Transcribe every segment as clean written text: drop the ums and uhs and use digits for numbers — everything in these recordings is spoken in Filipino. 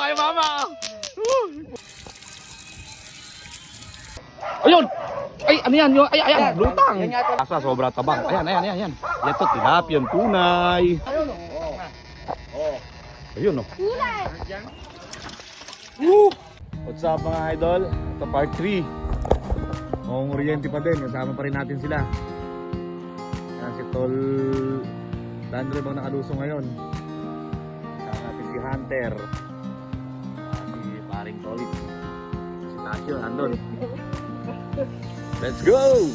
ay mama. Ayun. Ay, ano yan? Ay, ayan, lutang. Asa, sobra tabang. Ayan. Ito, tilapia, tunay. Ayun, oh. What's up mga idol? Ito part 3. Ngong Oriente pa din, kasama pa rin natin sila. Yan si Tol Dandre bang nakaluso ngayon. Kasama natin si Hunter. Si Paring Tolit. Si Tasio, andun. Let's go!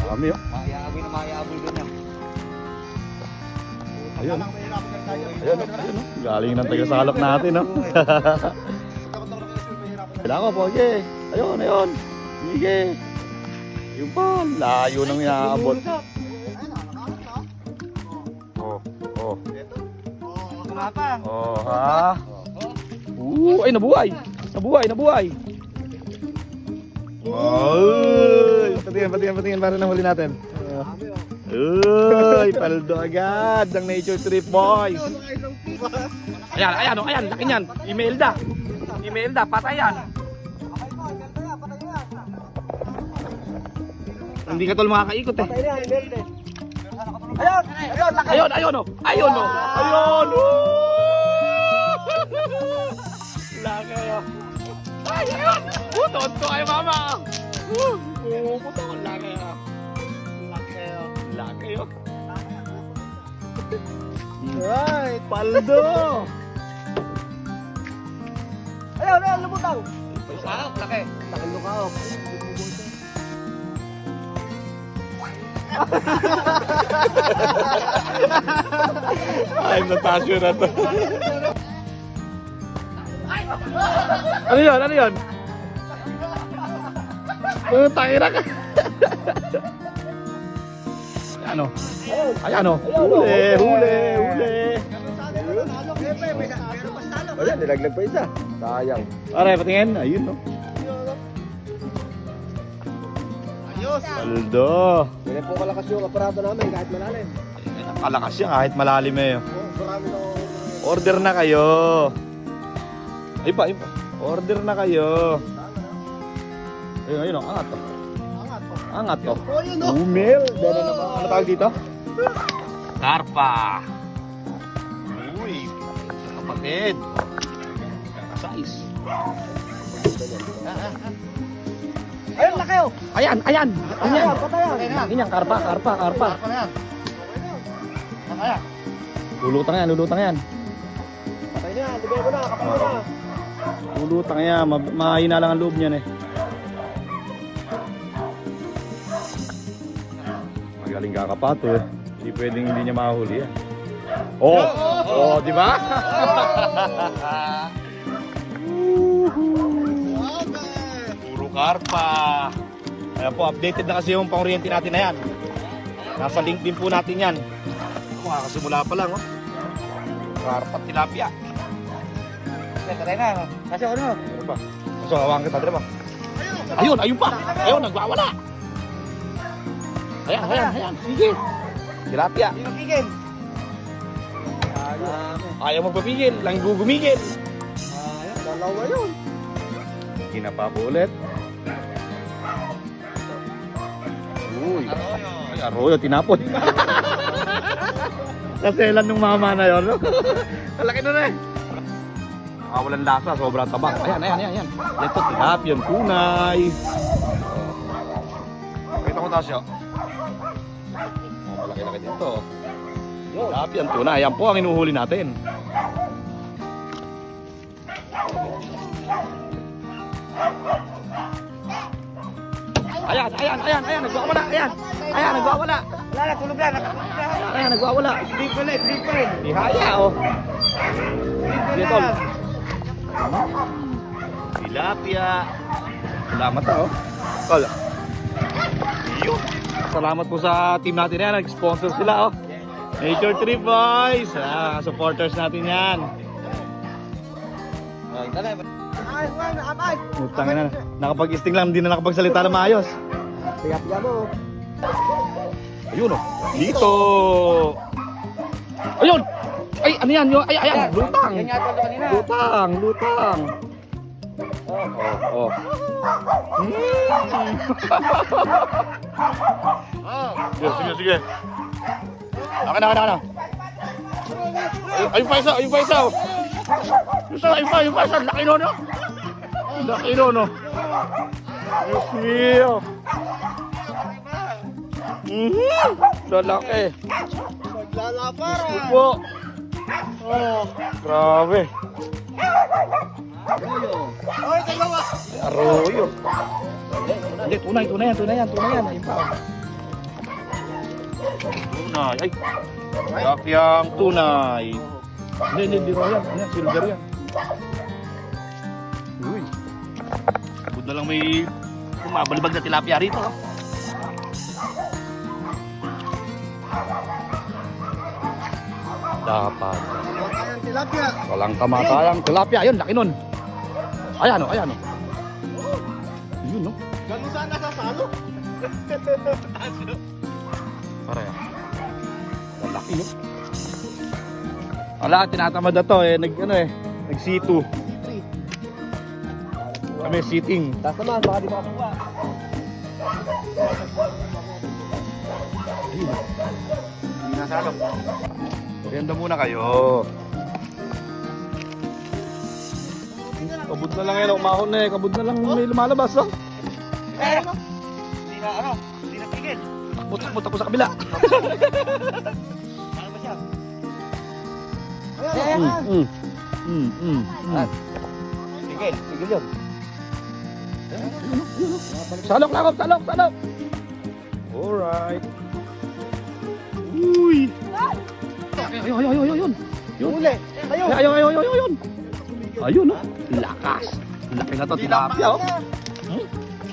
Kami oh. Maiaboy doon yan. Ayun. Ayun, oh. Galing ng taga-salok natin, no? Kailangan ko po, okay. Ayun. Sige. Yung pa, layo nang inaabot. Oh, ha? Ay, nabuhay. Ay, patingin para nahuli natin. Uy, paldo agad ang nature trip boys. Ayan, laki niyan. Imelda, patayan. Hindi ka tol makakaikot eh. Ayun oh. Laki oh. Ayun. Putot ko ay mama. Putot ko laki oh. Laki oh. Right, paldo. Ayun, lumutang. Sakop, laki. Takil ka oh. Ay, natasyo na to. Ano yun? Tangina ka. Ayan o. Huli. Ayan, nilaglag pa isa. Sayang. Aray, patingin. Ayun no. Paldo. Ganyan po kalakas yung aparato namin kahit malalim. Nakalakas yan kahit malalim eh. Marami na Order na kayo. Ay pa. Order na kayo. Ayun, angat to. Angat to. Umel. Ano tawag dito? Karpa. Uy. Kapatid. Size. Ayun, laki oh. Ayan. Patayan. Yan, karpa. Lulutang yan. Patay na, libay mo na, kapal mo na. Lulutang yan. Mahina lang ang loob niyan eh. Magaling kakapato eh. Hindi pwedeng hindi niya mahuli yan. Di ba? Puro karpa. Ayan po, updated na kasi yung pang-oriente natin na yan. Nasa link din po natin yan. Makakasimula pa lang, oh. Karpa, tilapia. Patay na, kasi ano? Ano ba? So, hawaan kita, dire ba? Ayun pa! Ayun, nagwawala! Ayan. Sige. Tilapia. Hindi mapigil. Ayaw magpapigil, lang gugumigil. Dalawa yun. Ginapa po ulit. Uy. Ay, arroyo, tinapon. Kaselan nung mama na yun. Malaki na eh. Walang lasa, sobrang tabang. Ayan. Ito, tilapia, tunay. Kita ko tasyo. Malaki dito. Tilapia, tunay. Ayan po ang inuhuli natin. Ayan, nagwawala. Wala na, tulog na. Ayan, nagwawala. Sleep pa rin. Ihaya, oh. Dito. Tilapia. Salamat oh. Kala. Yun. Salamat po sa team natin yan. Nag-sponsor sila, oh. Nature Trip Boys. Supporters natin yan. Utang na. Nakapag-sting lang, hindi na nakapagsalita na maayos. Piya mo. Ayun oh. Dito. Ayun. Ay, ano yan? Ay, ayan, lutang. Yan yata ito kanina. Lutang, lutang. Oh. Sige. Akin na. Ayun pa isa. Ayun pa isa. Laki no, no? Laki no. Diyos mio. Lalaki. Maglalapar. Po. Oh, grabe. Oy, dalawa. Arroyo. Hindi, tunay yan. Ayun pa. Tunay. Ay. Lapiang tunay. Hindi raw yan. Ayan, silver yan. Uy. Bud na lang may bumabalibag na tilapia rito. Oh. Dapat. Ang tilapia. Walang kamatalang tilapia. Ayun, laki nun. Ayan o. Ayun no. Ganun sana sasalo. Pare. Laki no. Wala, tinatamad na to nag C2. Kami sitting. Taas naman, baka di makakuha. Hindi nasalo. Merienda muna kayo. Kabud na lang yan, umahon na kabud na lang may lumalabas oh. Hindi na tigil. Takot ako sa kabila. Ano ba siya? Tigil yun. Salok. Alright. Uy. Ayun. Huli. Tayo. Ayun. Ayun no. Lakas. Laki na to tilapia oh.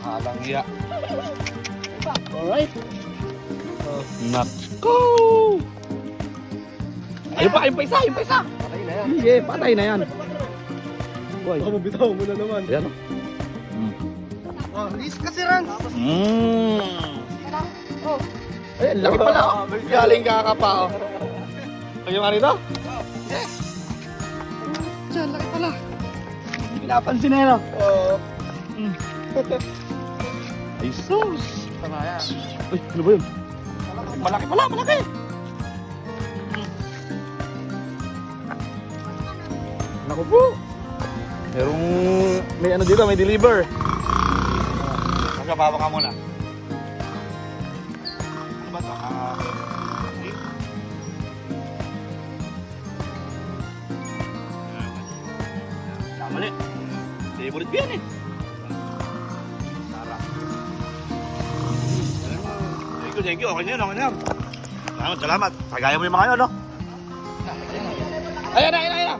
Halang iya. Alright. Let's go. Ayun pa isa. Patay na yan. Sige, patay na yan. Boy. Baka mabitaw mo na naman. Ayan oh. Oh, risk kasi ran. Eh, laki pala oh. Galing kakapa oh. Ayun nga rito? Yes. Diyan, laki pala. Hindi pinapansin na yun oh. Oo. Ay sus. Tama yan. Uy, ano ba yun? Malaki. Naku po. Merong may ano dito, may deliver. Magkabawa ka muna. Ano ba ito? Mali. Favorite ko yan eh. Sarap. Thank you. Okay na yan. Salamat. Kagaya mo yung mga yun, no? Ayan na.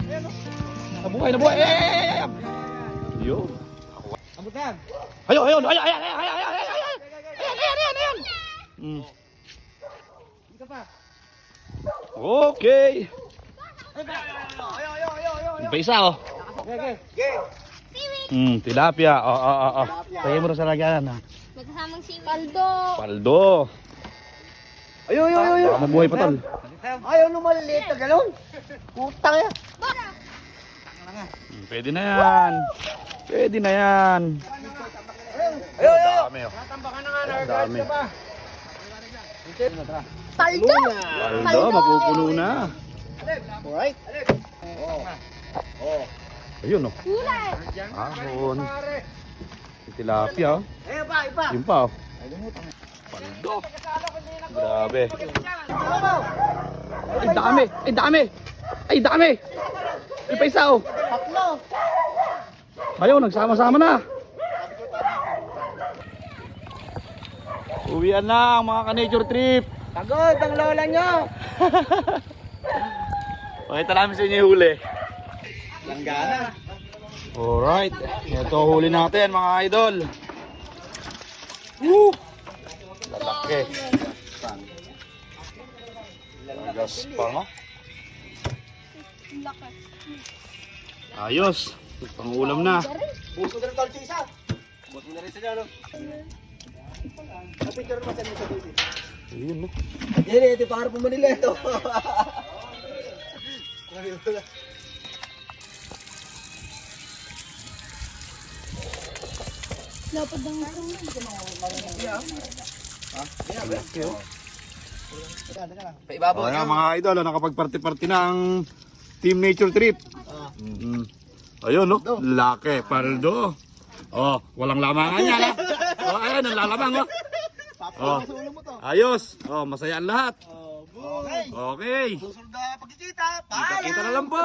Nabuhay. Ayan. Yo. Abot na yan. Ayun. Ayan. Dito pa. Okay. Ayo. Yung pa isa oh. Okay. Tilapia. Oh. Pagay mo rin sa laganan ha. Magkasamang si Paldo. Paldo. Ayo. Baka mabuhay pa tol. Ayaw nung maliliit na galon. Putang yan. Pwede na yan. Ayo. Dami oh. Tatambakan na nga. Dami. Paldo. Paldo, mapupuno na. Alright. Ayun oh. Kulay. Ahon. Tilapia oh. Ayo pa, ipa. Yun pa oh. Paldo. Grabe. Ay dami. May pa isa oh. Tatlo. Ayaw, nagsama-sama na. Uwian na ang mga ka-nature trip. Pagod ang lola nyo. Pakita namin sa inyo yung huli. Langgana. Alright, ito huli natin mga idol. Woo! Lalaki. Gaspang oh. Ayos. Pang-ulam na. Puso na rin tol sa isa. Puso na rin sa dyan. Picture mo sa inyo sa dito. Ayun no. Yan ito para po Manila ito. Lapad ng Paibabaw. Oh, ayan, mga idol, nakapag-party-party na ang Team Nature Trip. Ayun, no? Laki, paldo. Oh, walang lamangan yan, ha? Oh, ayan, ang lalamang, oh. Oh, ayos. Oh, masaya ang lahat. Okay. Okay. Susunod na pagkikita. Kita-kita na lang po.